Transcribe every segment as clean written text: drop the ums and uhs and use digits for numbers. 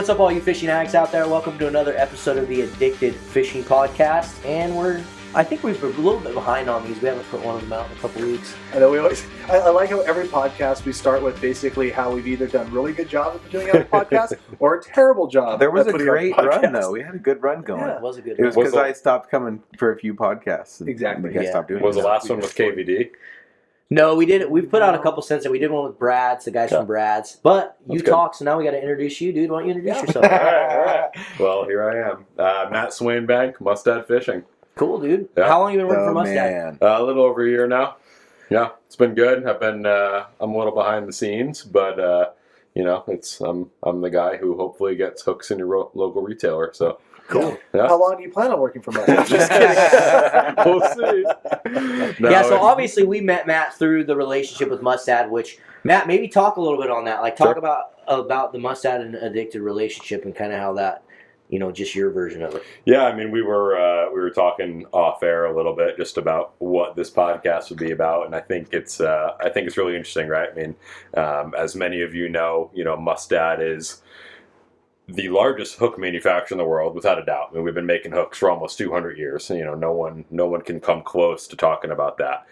what's up all you fishing addicts out there? Welcome to another episode of the Addicted Fishing Podcast. And I think we're a little bit behind on these. We haven't put one of them out in a couple weeks. I know I like how every podcast we start with basically how we've either done a really good job of doing a podcast or a terrible job. There was a great run though. We had a good run going. Yeah, it was a good It was run. because I stopped coming for a few podcasts. Exactly. You guys stopped doing Was it. the last one with KVD? No, we did. We've put out a couple since, and we did one with Brad's, the guys from Brad's. But you talk, so now we got to introduce you, dude. Why don't you introduce yourself? All right. Well, here I am. Matt Swainbank, Mustad Fishing. Cool, dude. Yeah. How long you been working for Mustad? A little over a year now. Yeah, it's been good. I'm a little behind the scenes, but I'm the guy who hopefully gets hooks in your local retailer. So cool. Yeah. How long do you plan on working for Mustad? Just kidding. We'll see. No, So obviously we met Matt through the relationship with Mustad, which, Matt, maybe talk a little bit on that. Like, talk about the Mustad and Addicted relationship and kind of how that, just your version of it. Yeah, I mean, we were talking off air a little bit just about what this podcast would be about, and I think it's really interesting, right? I mean, as many of you know, Mustad is the largest hook manufacturer in the world, without a doubt. I mean, we've been making hooks for almost 200 years. No one can come close to talking about that.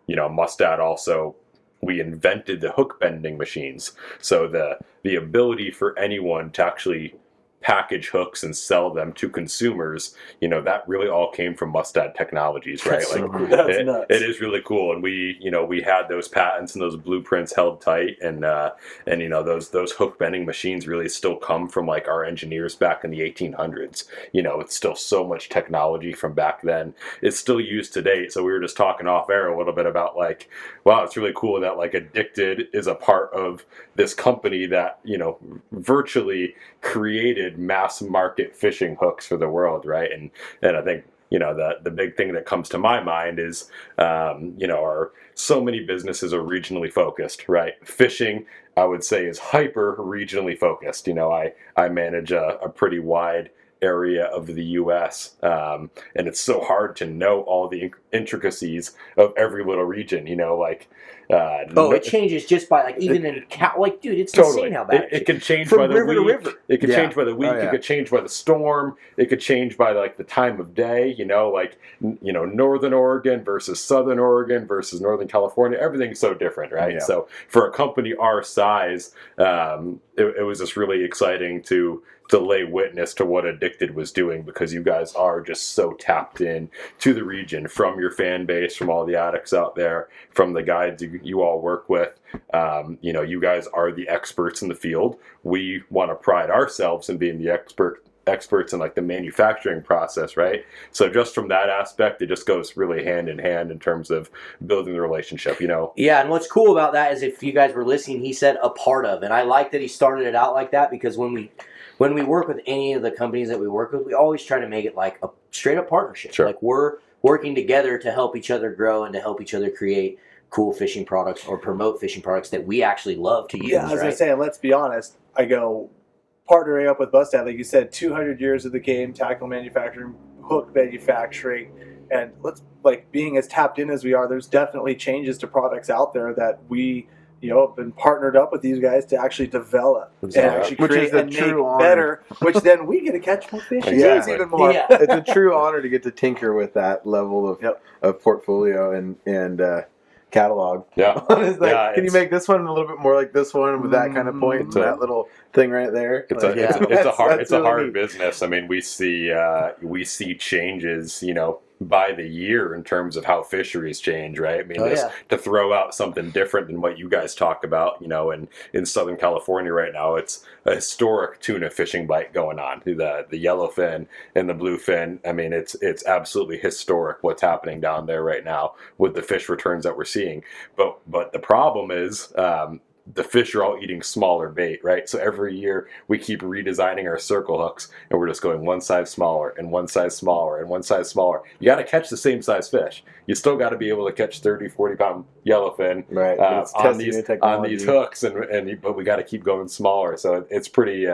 Mustad also, we invented the hook bending machines, so the ability for anyone to actually package hooks and sell them to consumers, that really all came from Mustad Technologies, right? That's so cool. That's nuts. It is really cool, and we had those patents and those blueprints held tight, and those hook bending machines really still come from like our engineers back in the 1800s. It's still so much technology from back then. It's still used today. So we were just talking off air a little bit about like, wow, it's really cool that like Addicted is a part of this company that virtually created mass market fishing hooks for the world, right? And I think the big thing that comes to my mind is are so many businesses are regionally focused, right? Fishing, I would say, is hyper regionally focused. I manage a pretty wide area of the U.S. And it's so hard to know all the intricacies of every little region. It changes just by dude, it's totally insane how bad it can change from by the river to week. river. It could change by the week. Oh, yeah. It could change by the storm. It could change by like the time of day. Northern Oregon versus Southern Oregon versus Northern California. Everything's so different, right? Yeah. So for a company our size, it was just really exciting to lay witness to what Addicted was doing, because you guys are just so tapped in to the region, from your fan base, from all the addicts out there, from the guides you all work with. You guys are the experts in the field. We want to pride ourselves in being the experts in like the manufacturing process, right? So just from that aspect, it just goes really hand in hand in terms of building the relationship. Yeah, and what's cool about that is, if you guys were listening, he said a part of, and I like that he started it out like that, because when we work with any of the companies that we work with, we always try to make it like a straight up partnership. Sure. Like, we're working together to help each other grow and to help each other create cool fishing products or promote fishing products that we actually love to use. Yeah, I was right? gonna say, let's be honest. I go partnering up with Mustad, like you said, 200 years of the game, tackle manufacturing, hook manufacturing, and being as tapped in as we are, there's definitely changes to products out there that we have been partnered up with these guys to actually develop and actually create and make better, which then we get to catch more fish and use even more. Yeah. It's a true honor to get to tinker with that level of portfolio and catalog. Yeah. Can you make this one a little bit more like this one with that kind of point and that little thing right there? It's a hard business. I mean, we see changes, by the year in terms of how fisheries change, right? I mean, to throw out something different than what you guys talk about, in Southern California right now, it's a historic tuna fishing bite going on. The yellowfin and the bluefin. I mean, it's absolutely historic what's happening down there right now with the fish returns that we're seeing. But the problem is, the fish are all eating smaller bait, right? So every year we keep redesigning our circle hooks, and we're just going one size smaller and one size smaller and one size smaller. You got to catch the same size fish. You still got to be able to catch 30, 40 pound yellowfin on these hooks, but we got to keep going smaller. So it's pretty,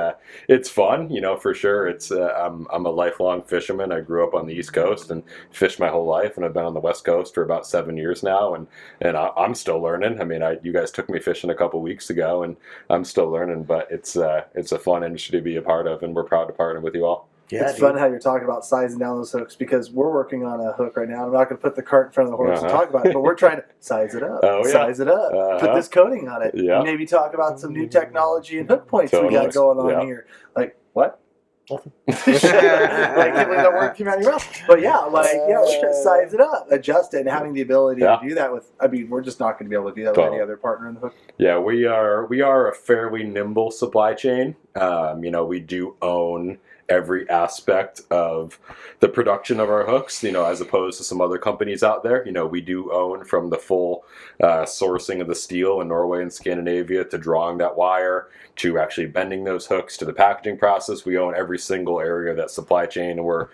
it's fun, for sure. It's I'm a lifelong fisherman. I grew up on the East Coast and fished my whole life, and I've been on the West Coast for about 7 years now, and I'm still learning. I mean, you guys took me fishing a couple weeks ago, and I'm still learning. But it's a fun industry to be a part of, and we're proud to partner with you all. Yeah, it's fun how you're talking about sizing down those hooks, because we're working on a hook right now. I'm not going to put the cart in front of the horse and talk about it, but we're trying to size it up. Size it up. Put this coating on it. Yeah. Maybe talk about some new technology and hook points we got going on here. Like, what? Like, that word came out of your mouth. But we're trying to size it up, adjust it, and having the ability to do that with, we're just not going to be able to do that with any other partner in the hook. Yeah, we are a fairly nimble supply chain. We do own every aspect of the production of our hooks, as opposed to some other companies out there. We do own from the full sourcing of the steel in Norway and Scandinavia to drawing that wire to actually bending those hooks to the packaging process. We own every single area of that supply chain, and we're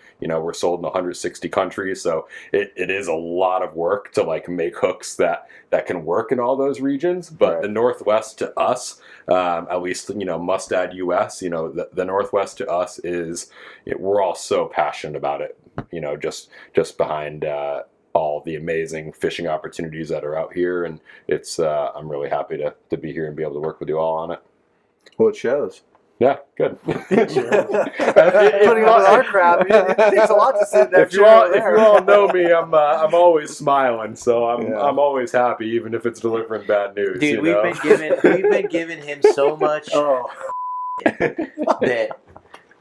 sold in 160 countries. So it is a lot of work to make hooks that can work in all those regions. But the Northwest to us, at least, Mustad US, the Northwest to us is, we're all so passionate about it, just behind all the amazing fishing opportunities that are out here. And it's, I'm really happy to be here and be able to work with you all on it. Well, it shows. Yeah, good. Putting on our crap, it takes a lot to sit there. If you all know me, I'm always smiling, so I'm always happy, even if it's delivering bad news. Dude, we've been giving him so much that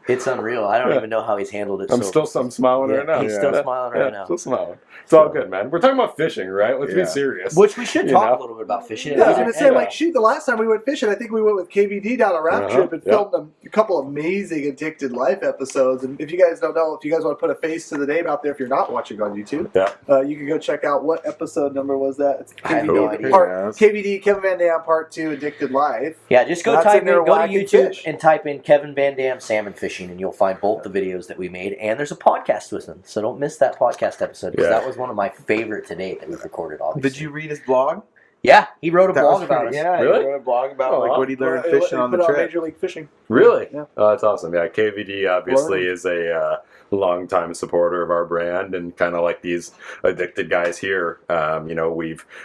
it's unreal. I don't even know how he's handled it. I'm smiling right now. He's still smiling right now. Still smiling. It's all good, man. We're talking about fishing, right? Let's be serious. Which we should talk a little bit about fishing. Yeah, I was going to say, shoot, the last time we went fishing, I think we went with KVD down a raft trip and filmed a couple of amazing Addicted Life episodes. And if you guys don't know, if you guys want to put a face to the name out there, if you're not watching on YouTube, you can go check out what episode number was that. It's KVD, Kevin Van Dam Part 2, Addicted Life. Yeah, just go to YouTube and type in Kevin Van Dam salmon fishing, and you'll find both the videos that we made. And there's a podcast with them, so don't miss that podcast episode, because that was one of my favorite to date that we've recorded. Obviously. Did you read his blog? Yeah, he wrote a blog about us. Yeah, really? He wrote a blog about what he learned fishing on the trip. Major League Fishing. Really? Yeah. Oh, that's awesome. Yeah, KVD obviously is a longtime supporter of our brand, and kind of like these addicted guys here.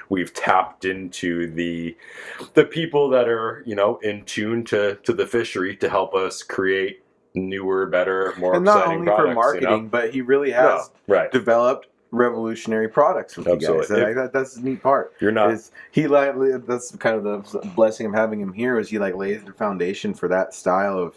We've tapped into the people that are in tune to the fishery to help us create newer, better, more and exciting products. Not only for marketing, but he really has developed revolutionary products with you guys. That's the neat part. You're not. That's kind of the blessing of having him here. Is he lays the foundation for that style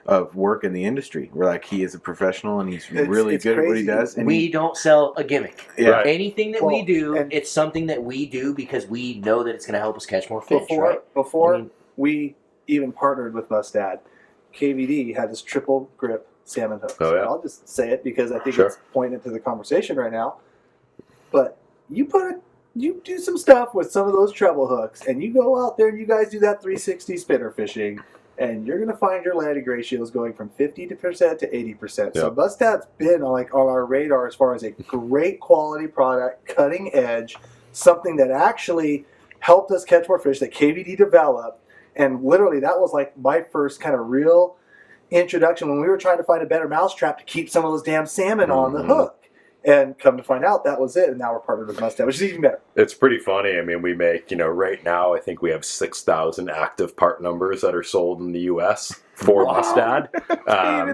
of work in the industry. Where he is a professional and he's really good at what he does. And we don't sell a gimmick. Yeah. Right. Anything that we do, it's something that we do because we know that it's going to help us catch more fish. Before we even partnered with Mustad, KVD had this triple grip salmon hooks. Oh, yeah. I'll just say it because I think it's pointed to the conversation right now. But you do some stuff with some of those treble hooks, and you go out there and you guys do that 360 spinner fishing, and you're going to find your landing ratios going from 50% to 80%. Yep. So Mustad's been on our radar as far as a great quality product, cutting edge, something that actually helped us catch more fish that KVD developed. And literally, that was my first kind of real introduction when we were trying to find a better mousetrap to keep some of those damn salmon on the hook. And come to find out, that was it. And now we're partnered with Mustad, which is even better. It's pretty funny. I mean, we make, right now, I think we have 6,000 active part numbers that are sold in the U.S. for Mustad.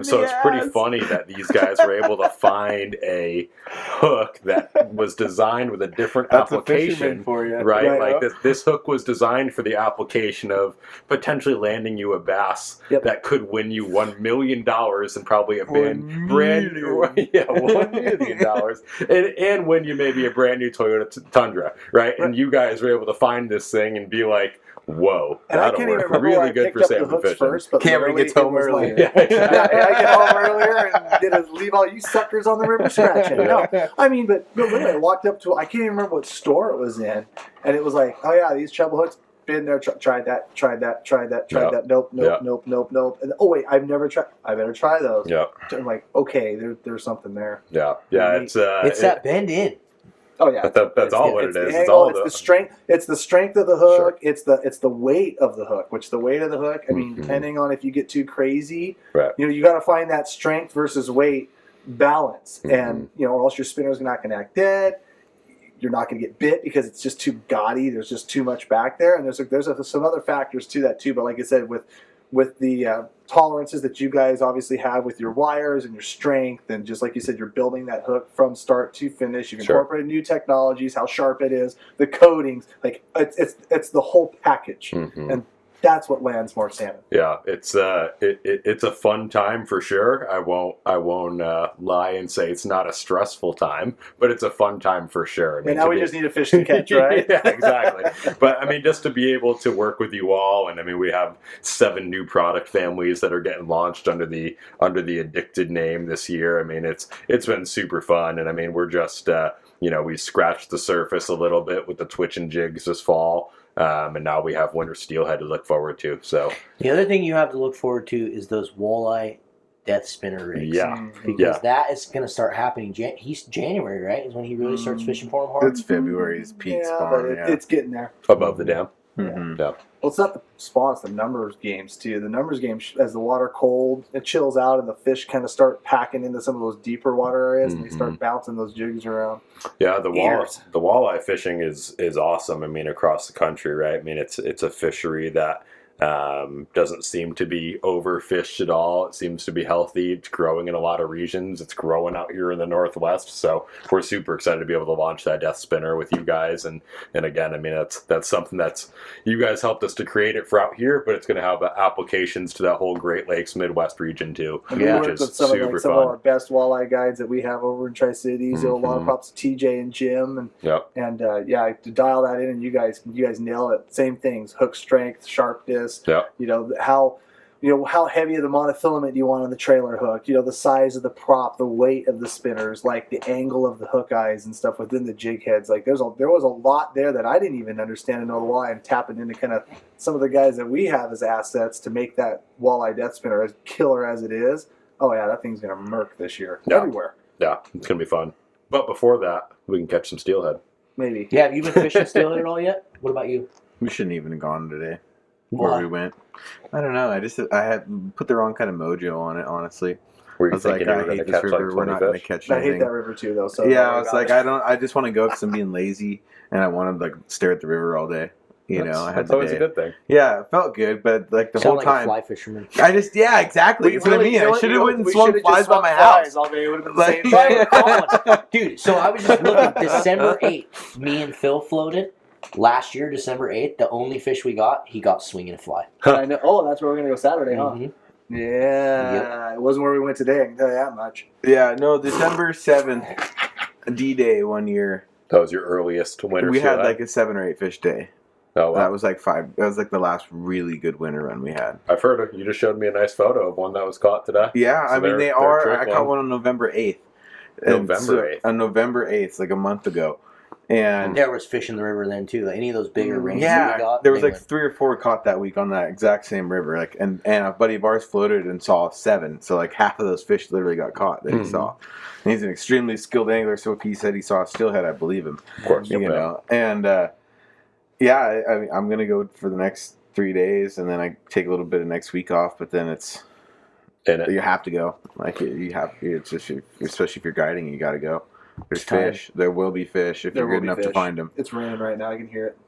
So it's pretty funny that these guys were able to find a hook that was designed with a different application. For you. Right? This hook was designed for the application of potentially landing you a bass that could win you $1 million and probably a brand new $1 million. And win you maybe a brand new Toyota Tundra, right? And you guys were able to find this thing and be like, whoa, and that'll work really good for salmon fishing. First, but Cameron gets home early. I get home earlier and did leave all you suckers on the river scratching. No, I mean, but literally, I walked up to, I can't even remember what store it was in, and it was like, oh yeah, these treble hooks, been there, tried that. Nope. And, oh wait, I've never tried. I better try those. Yeah. I'm like, okay, there's something there. Yeah. It's that bend in. Oh yeah, that's all what it is. It's the strength. It's the strength of the hook. Sure. It's the weight of the hook. Which the weight of the hook. I mean, depending on if you get too crazy, you got to find that strength versus weight balance, and or else your spinner's not going to act dead. you're not going to get bit because it's just too gaudy. There's just too much back there, and there's some other factors to that too. But like I said, with the tolerances that you guys obviously have with your wires and your strength, and just like you said, you're building that hook from start to finish. You've incorporated new technologies, how sharp it is, the coatings, like it's the whole package, and that's what lands more salmon. Yeah, it's a fun time for sure. I won't lie and say it's not a stressful time, but it's a fun time for sure. I mean, and now we just need a fish to catch, right? Yeah, exactly. But I mean, just to be able to work with you all, and I mean, we have 7 new product families that are getting launched under the Addicted name this year. I mean, it's been super fun, and I mean, we're just we scratched the surface a little bit with the twitch and jigs this fall. And now we have winter steelhead to look forward to. So the other thing you have to look forward to is those walleye death spinner rigs. Yeah, because that is going to start happening. He's January, right? Is when he really starts fishing for them hard. It's February's peak spawn. But it's getting there above the dam. Yeah. Well, it's not the spawn; it's the numbers games too. The numbers game, as the water cold, it chills out, and the fish kind of start packing into some of those deeper water areas, and they start bouncing those jigs around. Yeah, the walleye fishing is awesome. I mean, across the country, right? I mean, it's a fishery that doesn't seem to be overfished at all. It seems to be healthy. It's growing in a lot of regions. It's growing out here in the Northwest. So we're super excited to be able to launch that death spinner with you guys. And again, I mean, that's something that's you guys helped us to create it for out here, but it's going to have applications to that whole Great Lakes Midwest region too, which is super some fun. of our best walleye guides that we have over in Tri-Cities. A lot of props to TJ and Jim, and to dial that in, and you guys nail it. Same things: hook strength, sharpness. Yeah. How heavy of the monofilament do you want on the trailer hook? The size of the prop, the weight of the spinners, like the angle of the hook eyes and stuff within the jig heads. Like there was a lot there that I didn't even understand and know why. I'm tapping into kind of some of the guys that we have as assets to make that walleye death spinner as killer as it is. Oh yeah, that thing's gonna murk this year everywhere. Yeah, it's gonna be fun. But before that, we can catch some steelhead. Maybe. Yeah, have you been fishing steelhead at all yet? What about you? We shouldn't even have gone today. Why? Where we went. I don't know. I had put the wrong kind of mojo on it, honestly. Were I you was like, thinking you I were going hate to this catch river. like We're 20 not going to fish? catch I anything. hate that river too, though. So Yeah, I was like, I just want to go because I'm being lazy and I want to like stare at the river all day. I had That's the always day. a good thing. Yeah, it felt good, but like the Sound whole like time, a fly fisherman. exactly. That's what I mean. I should have went and swung flies by my flies house. all day. It would have been the Like- same thing. Dude, so I was just looking, December 8th, me and Phil floated. Last year, December 8th, the only fish we got, he got swinging a fly. I know. Oh, that's where we're gonna go Saturday, huh? Mhm. Yeah, It wasn't where we went today. I can tell you that much. Yeah, no, December 7th, D-Day one year. That was your earliest winter We had steelhead? like a 7 or 8 fish day. Oh, wow. That was like 5. That was like the last really good winter run we had. I've heard it. You just showed me a nice photo of one that was caught today. Yeah, So I mean, they're I trickling. caught one on November 8th. November 8th. On November 8th, like a month ago. And There was fish in the river then, too. Like any of those bigger ranges that yeah, we got. there was they like 3 or 4 caught that week on that exact same river. Like, and a buddy of ours floated and saw 7. So like half of those fish literally got caught that he saw. And he's an extremely skilled angler. So if he said he saw a steelhead, I believe him. Of course. You know, and yeah, I mean, I'm gonna go for the next 3 days, and then I take a little bit of next week off. But then you have to go. Like you have, it's just especially if you're guiding, you got to go. There's fish. There will be fish if you're good enough to find them. It's raining right now. I can hear it.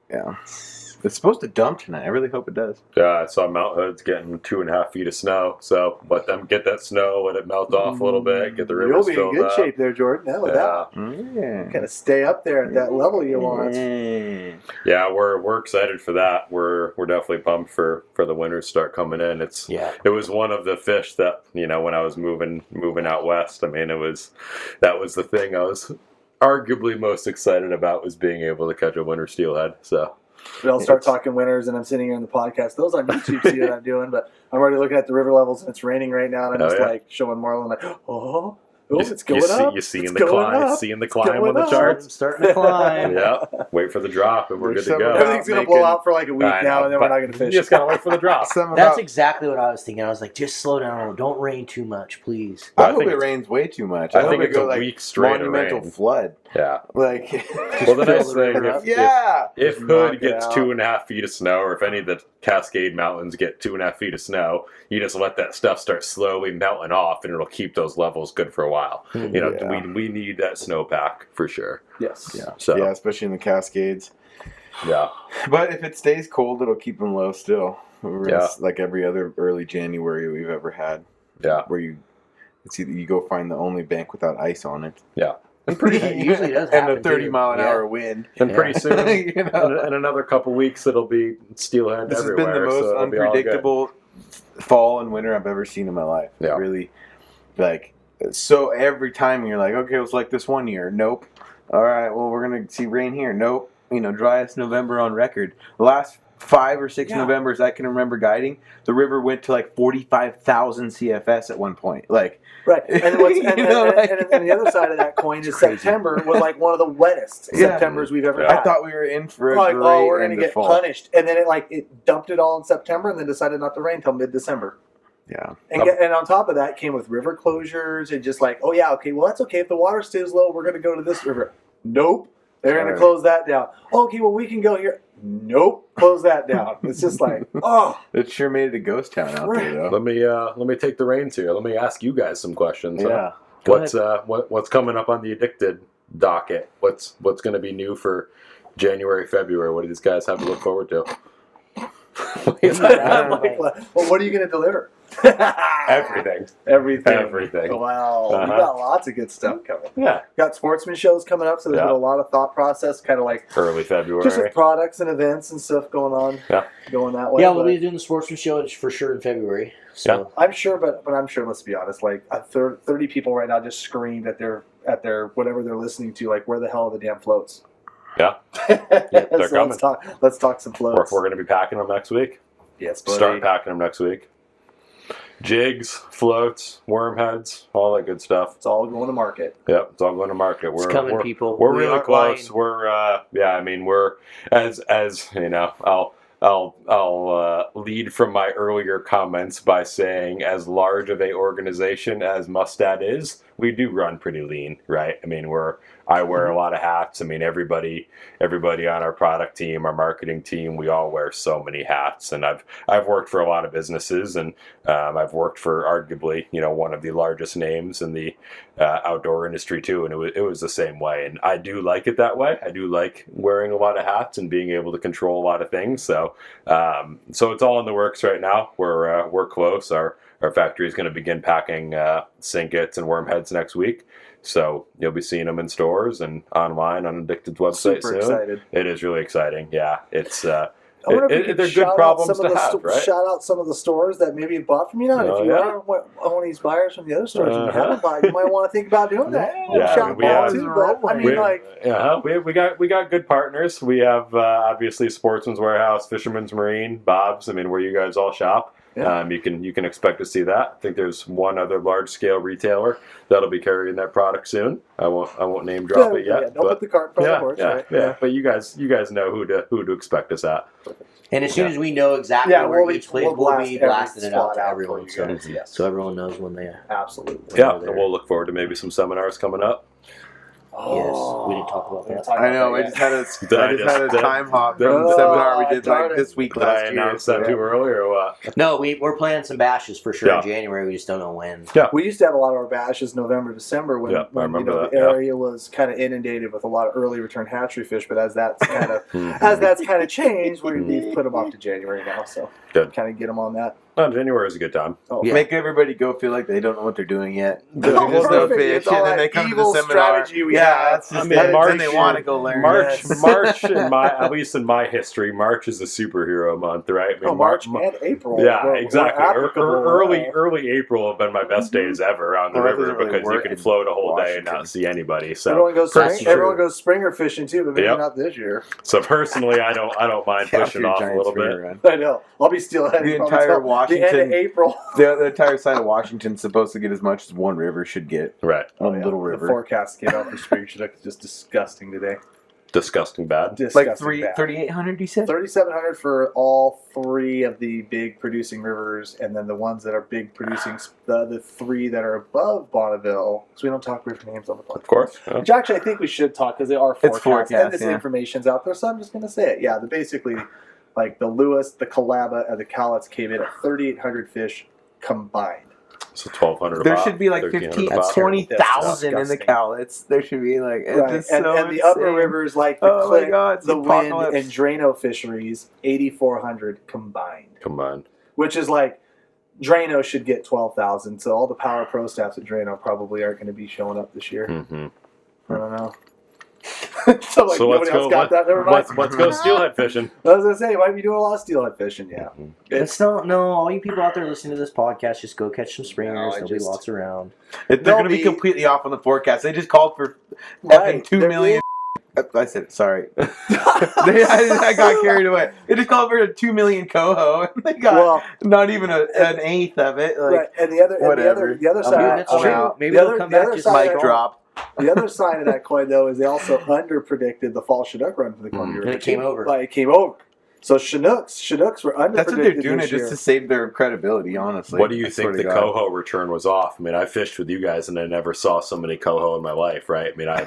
Yeah, it's supposed to dump tonight. I really hope it does. Yeah, I saw Mount Hood's getting 2.5 feet of snow. So let them get that snow, let it melt off a little bit, get the You'll rivers be in filled good up. shape there, Jordan. Hell with that. Yeah. Kind of stay up there at that level you want. Yeah, we're excited for that. We're definitely pumped for the winter to start coming in. It was one of the fish that, when I was moving out west. I mean, that was the thing I was arguably most excited about, was being able to catch a winter steelhead. So But I'll start talking winters, and I'm sitting here in the podcast. Those on YouTube see what I'm doing, but I'm already looking at the river levels, and it's raining right now, and I'm just like showing Marlon, like, it's going up. You seeing the climb on the charts. Starting to climb. Yeah, wait for the drop, and we're good to go. Everything's going to blow out for like a week now, and then we're not going to fish. You just got to wait for the drop. That's exactly what I was thinking. I was like, just slow down. Don't rain too much, please. I hope it rains way too much. I think hope it's it a go, week straight of monumental rain. flood. Yeah. Like, Well, the nice thing, if Knock Hood it gets out. 2.5 feet of snow, or if any of the Cascade Mountains get 2.5 feet of snow, you just let that stuff start slowly melting off, and it'll keep those levels good for a while. while. Mhm. You know, Yeah. we need that snowpack for sure. Yes. Yeah. So Yeah, especially in the Cascades. yeah. But if it stays cold, it'll keep them low still. Yeah. It's like every other early January we've ever had. Yeah. Where it's either you go find the only bank without ice on it. Yeah. And it usually does And happen a 30 too. mile an Yeah. hour wind. And pretty soon, You know? in another couple weeks, it'll be steelhead This has everywhere. been the most so it'll be all good. unpredictable fall and winter I've ever seen in my life. Yeah. Really, like, so every time you're like, okay, it was like this one year. Nope. All right, well, we're going to see rain here. Nope. You know, driest November on record. The last 5 or 6 Novembers I can remember guiding, the river went to like 45,000 CFS at one point. Like, Right. And, what's, and, You know, and, and the other side of that coin is September was like one of the wettest Yeah. Septembers we've ever Yeah. had. I thought we were in for a like, great oh, we're end going to of get fall. punished. And then it dumped it all in September and then decided not to rain until mid-December. Yeah. And on top of that came with river closures and just like, oh yeah, okay, well that's okay. If the water stays low, we're going to go to this river. Nope. They're going to Right. close that down. Okay, well we can go here. Nope. Close that down. It's just like, oh. It sure made it a ghost town out there, though. Let me take the reins here. Let me ask you guys some questions. Yeah. What's coming up on the Addicted docket? What's going to be new for January, February? What do these guys have to look forward to? Well, what are you going to deliver? Everything. Everything. Wow. Uh-huh. We got lots of good stuff coming. Yeah. Got sportsman shows coming up, so there's Yeah. been a lot of thought process, kind of like Early February. just with products and events and stuff going on. Yeah. Going that way. Yeah, we'll but be doing the sportsman show for sure in February. So I'm sure, but I'm sure. Let's be honest. Like 30 people right now just screamed at their whatever they're listening to. Like, where the hell are the damn floats? Yeah. They're coming. Let's talk some floats. We're going to be packing them next week. Yes, buddy. Start packing them next week. Jigs, floats, worm heads, all that good stuff. It's all going to market. Yep, it's all going to market. It's coming, people. We're We really aren't close. lying. We're I mean, we're as you know. I'll lead from my earlier comments by saying, as large of a organization as Mustad is, we do run pretty lean, right? I mean, I wear a lot of hats. I mean, everybody on our product team, our marketing team, we all wear so many hats. And I've worked for a lot of businesses, and I've worked for arguably, one of the largest names in the outdoor industry too. And it was the same way. And I do like it that way. I do like wearing a lot of hats and being able to control a lot of things. So it's all in the works right now. We're close. Our factory is going to begin packing sinkets and worm heads next week. So you'll be seeing them in stores and online on Addicted's website Super soon. excited. It is really exciting. Yeah, it's I wonder if we could they're shout good out problems some to of the have, right? Shout out some of the stores that maybe you bought from you now. And Oh, if you yeah. are one of these buyers from the other stores and you Uh-huh. haven't bought, you might want to think about doing that. Yeah, Shout out we have- too, but I mean, we got good partners. We have obviously Sportsman's Warehouse, Fisherman's Marine, Bob's. I mean, where you guys all shop. Yeah. You can expect to see that. I think there's one other large scale retailer that'll be carrying that product soon. I won't name drop it yet. Don't put the cart in front of the horse, yeah, right? yeah. But you guys know who to expect us at. And as soon as we know exactly Yeah, where we'll each place, blast we'll be every blasting it out spot to out everyone, for you guys, yes. so everyone knows when they. Absolutely. Yeah, there. and we'll look forward to maybe some seminars coming up. Yes, we didn't talk about that. I know. I just had a time hop from Oh, the seminar we did darn it. this week Did I last year. announce that too early or what? No, we're planning some bashes for sure Yeah. in January. We just don't know when. Yeah. We used to have a lot of our bashes November, December when, Yeah, I remember that, the area was kind of inundated with a lot of early return hatchery fish. But as that's kind of changed, we've put them off to January now. So Good. kind of get them on that. No, January is a good time. Oh, Yeah. Make everybody go feel like they don't know what they're doing yet. Oh, There's no perfect. fish, It's all and then that they come to the evil seminar. strategy we Yeah, have. that's just I mean, it. March- Then they want to go learn. March, Yes. March, at least in my history, March is a superhero month, right? I mean, March and April. Yeah, were exactly. applicable. Early April have been my best days ever on the Oh, that river doesn't really because you work can in float a whole day and Washington. not see anybody. So That's true. Everyone goes springer fishing too, but maybe Yep. not this year. So personally, I don't mind Yeah, pushing your off a giant little springer bit. run. I know. I'll be steelheading The probably entire till the end Washington- of April. The entire side of Washington's supposed to get as much as one river should get. Right. One little The river. forecast came out for spring Chinook is just disgusting today. Disgusting bad. Disgusting Like bad. 3,800, you said? 3,700 for all three of the big producing rivers, and then the ones that are big producing, the three that are above Bonneville, because we don't talk river names on the podcast. Of course. Yeah. Which actually I think we should talk because they are forecasts, forecast, and this yeah. information's out there, so I'm just going to say it. Yeah, basically, like the Lewis, the Calaba, and the Cowlitz came in at 3,800 fish combined. So 1,200. There should be like 15, 20,000 in the Cowlitz. There should be like right. And the upper rivers like the Click, the Wind, and Drano fisheries, 8,400 combined. Which is like Drano should get 12,000. So all the Power Pro staffs at Drano probably aren't going to be showing up this year. Mm-hmm. I don't know. So nobody else got that. Never mind. Let's go steelhead fishing. I was gonna say, you might be doing a lot of steelhead fishing. Yeah. Mm-hmm. It's no. All you people out there listening to this podcast, just go catch some springers. There'll be lots around. They're going to be completely off on the forecast. They just called for effing 2 million. I said it. Sorry. I got carried away. They just called for a 2 million coho, and they got not even an eighth of it. Like, right. And the other side. Maybe they'll come back just mic drop. The other side of that coin, though, is they also under-predicted the fall Chinook run for the Columbia River. And it came over. It came over. So Chinooks were under-predicted. That's what they're doing it just to save their credibility, honestly. What do you think the coho return was off? I mean, I fished with you guys, and I never saw so many coho in my life, right? I mean, I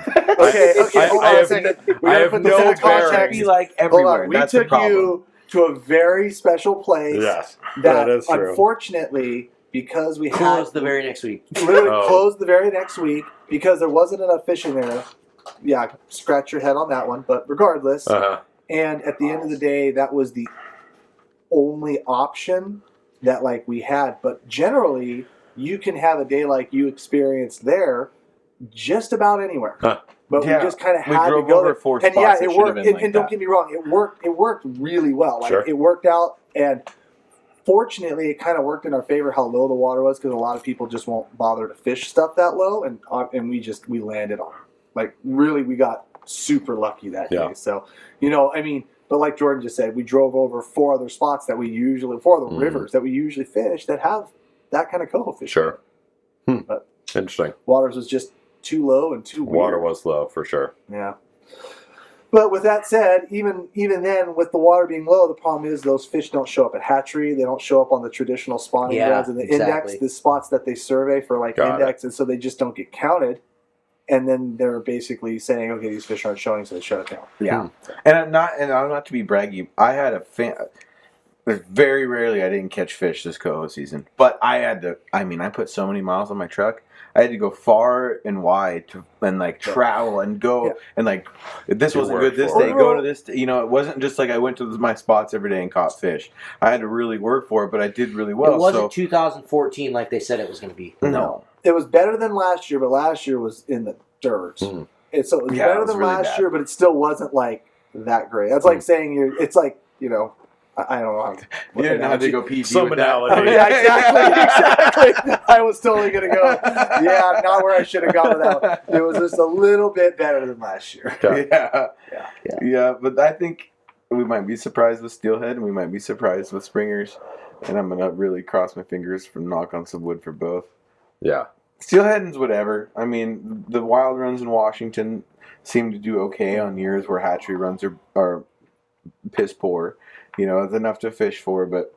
have no bearing. Like everywhere. We took you to a very special place. Yes, that is true. Unfortunately, because we closed the very next week. Literally closed the very next week because there wasn't enough fishing there. Yeah, scratch your head on that one. But regardless, and at the end of the day, that was the only option that we had. But generally, you can have a day like you experienced there just about anywhere. But we just kind of had to go there. And yeah, it worked. And don't get me wrong, it worked really well. It worked out, and fortunately, it kind of worked in our favor how low the water was because a lot of people just won't bother to fish stuff that low, and we landed on it. Really, we got super lucky that day. So, but like Jordan just said, we drove over 4 other spots that we usually, 4 other rivers that we usually fish that have that kind of coho fishing. Sure. But interesting. Waters was just too low and too weird. Water was low for sure. Yeah. But with that said, even then, with the water being low, the problem is those fish don't show up at hatchery. They don't show up on the traditional spawning grounds in the index, the spots that they survey for index, and so they just don't get counted. And then they're basically saying, okay, these fish aren't showing, so they shut it down. Yeah. And I'm not to be braggy. I had very rarely I didn't catch fish this coho season. But I put so many miles on my truck. I had to go far and wide and travel and go and this wasn't good this day. Go to this. It wasn't just I went to my spots every day and caught fish. I had to really work for it, but I did really well. It wasn't 2014 like they said it was going to be. No, it was better than last year, but last year was in the dirt. And so it was better than really last year, but it still wasn't that great. That's like saying I don't know how. You didn't know how to go PG Some with analogy. Yeah, exactly. I was totally going to go, not where I should have gone with that one. It was just a little bit better than last year. Yeah, but I think we might be surprised with steelhead, and we might be surprised with springers, and I'm going to really cross my fingers from knock on some wood for both. Yeah. Steelhead is whatever. I mean, the wild runs in Washington seem to do okay on years where hatchery runs are piss poor. It's enough to fish for, but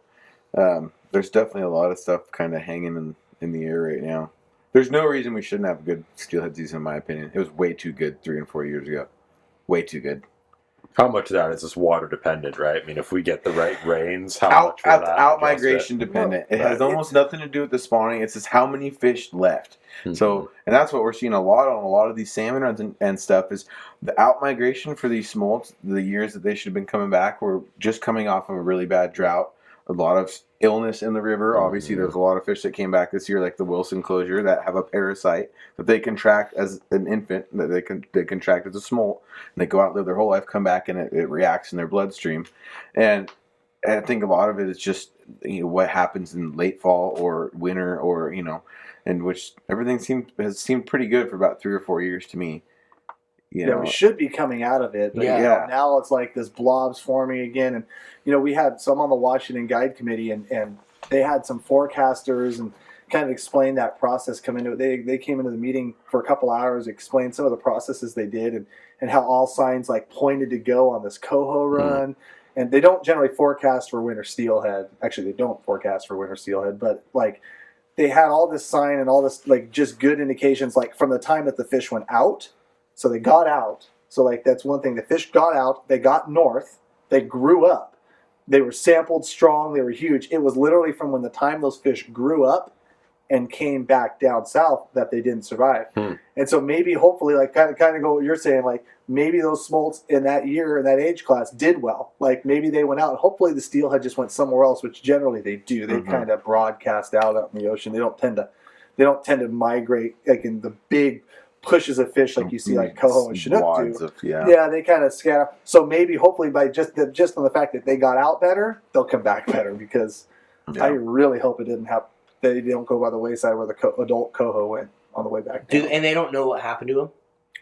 there's definitely a lot of stuff kind of hanging in the air right now. There's no reason we shouldn't have a good steelhead season, in my opinion. It was way too good 3 and 4 years ago. Way too good. How much of that is just water dependent, right? I mean, if we get the right rains, how much will that out migration dependent. It has almost nothing to do with the spawning. It's just how many fish left. Mm-hmm. So, and that's what we're seeing a lot on a lot of these salmon runs and stuff is the out migration for these smolts. The years that they should have been coming back were just coming off of a really bad drought. A lot of illness in the river. Obviously, there's a lot of fish that came back this year, like the Wilson closure, that have a parasite that they contract as an infant, that they contract as a smolt, and they go out and live their whole life, come back, and it reacts in their bloodstream. And I think a lot of it is just what happens in late fall or winter, or in which everything has seemed pretty good for about 3 or 4 years to me. We should be coming out of it. But now it's like this blob's forming again. And, we had some on the Washington Guide Committee, and they had some forecasters and kind of explained that process come into it. They came into the meeting for a couple hours, explained some of the processes they did and how all signs pointed to go on this coho run. And they don't generally forecast for winter steelhead. Actually, they don't forecast for winter steelhead, but they had all this sign and all this just good indications from the time that the fish went out. So they got out. So that's one thing. The fish got out. They got north. They grew up. They were sampled strong. They were huge. It was literally from when the time those fish grew up and came back down south that they didn't survive. And so maybe, hopefully, like kind of go what you're saying, like maybe those smolts in that year, in that age class, did well. Like maybe they went out, and hopefully the steelhead just went somewhere else, which generally they do. They kind of broadcast out in the ocean. They don't tend to migrate like in the big pushes of fish like you see like coho and chinook do. Yeah, they kind of scatter. So maybe, hopefully, by just on the fact that they got out better, they'll come back better, because I really hope it didn't happen. They don't go by the wayside where the adult coho went on the way back down. And they don't know what happened to him?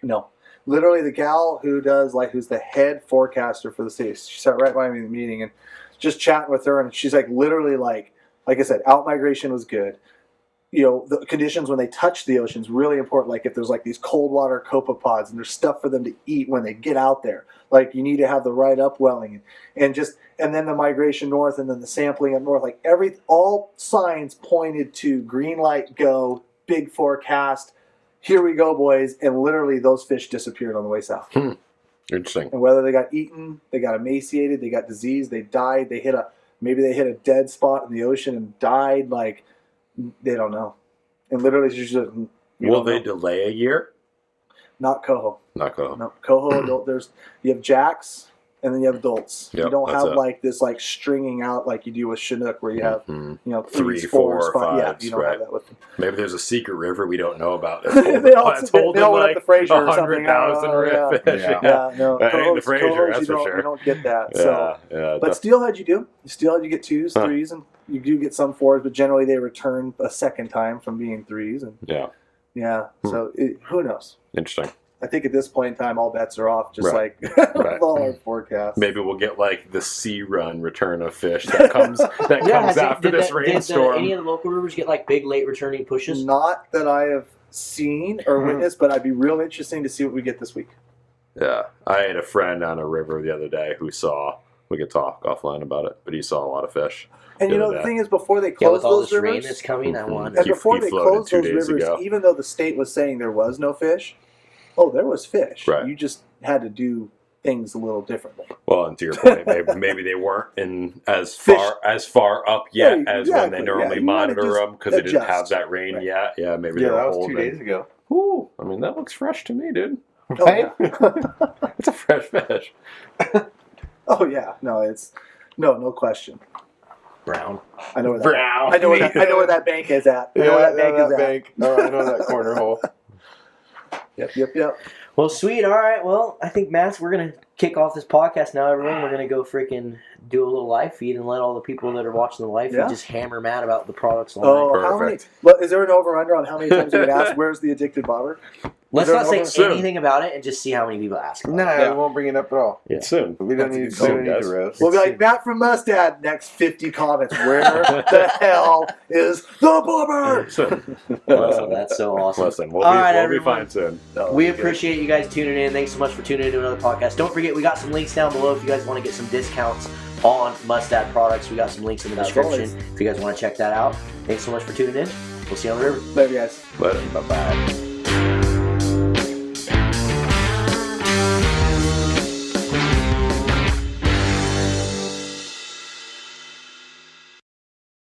No. Literally, the gal who's the head forecaster for the city, she sat right by me in the meeting and just chatting with her, and she's like, literally, like I said, out migration was good. You know, the conditions when they touch the ocean is really important. Like if there's like these cold water copepods and there's stuff for them to eat when they get out there, like you need to have the right upwelling and then the migration north and then the sampling up north. Like all signs pointed to green light, go, big forecast. Here we go, boys. And literally those fish disappeared on the way south. Interesting. And whether they got eaten, they got emaciated, they got diseased, they died, maybe they hit a dead spot in the ocean and died, like, they don't know. And literally, it's just, will they delay a year? Not coho. Not coho. No, coho adult. You have jacks and then you have adults. Yep, you don't have like this like stringing out like you do with chinook, where you have 3, 4, 5. Yeah, you don't have that with them. Maybe there's a secret river we don't know about. They all went up the Fraser or something. 100,000 river fish. Yeah, no. Ain't the Fraser, that's for sure. You don't get that. But Yeah, steelhead you do. Steelhead you get 2s, 3s, and you do get some 4s, but generally they return a second time from being 3s. And so who knows? Interesting. I think at this point in time, all bets are off, just like with all our forecasts. Maybe we'll get like the sea run return of fish that comes after this rainstorm. Did any of the local rivers get like big late returning pushes? Not that I have seen or witnessed, but I'd be real interesting to see what we get this week. Yeah. I had a friend on a river the other day who saw, we could talk offline about it, but he saw a lot of fish. And the thing is, before they closed with all those this rain rivers, that's coming, I want. and before they closed those rivers, even though the state was saying there was no fish, there was fish. Right. You just had to do things a little differently. Well, and to your point, maybe they weren't in as far up yet as when they normally monitor them, because they didn't have that rain yet. Yeah, maybe they were that was holding. 2 days ago. Ooh, I mean, that looks fresh to me, dude. Right? It's a fresh fish. Oh yeah, no question. Brown. I know where that. Brown. I know where that bank is at. I know where that bank is at. Oh, I know that corner hole. Yep. Well, sweet. All right. Well, I think, Matt, we're going to kick off this podcast now, everyone. We're going to go freaking do a little live feed and let all the people that are watching the live feed just hammer Matt about the products online. Is there an over-under on how many times you would ask, where's the addicted bobber? Let's not say anything about it and just see how many people ask. No, I won't bring it up at all. Yeah. Soon. We don't need to roast. We'll be like, Matt from Mustad, next 50 comments. Where the hell is the bobber? That's so awesome. Listen, we'll be fine soon. We appreciate you guys tuning in. Thanks so much for tuning in to another podcast. Don't forget, we got some links down below if you guys want to get some discounts on Mustad products. We got some links in the description if you guys want to check that out. Thanks so much for tuning in. We'll see you on the river. Later, guys. Bye-bye.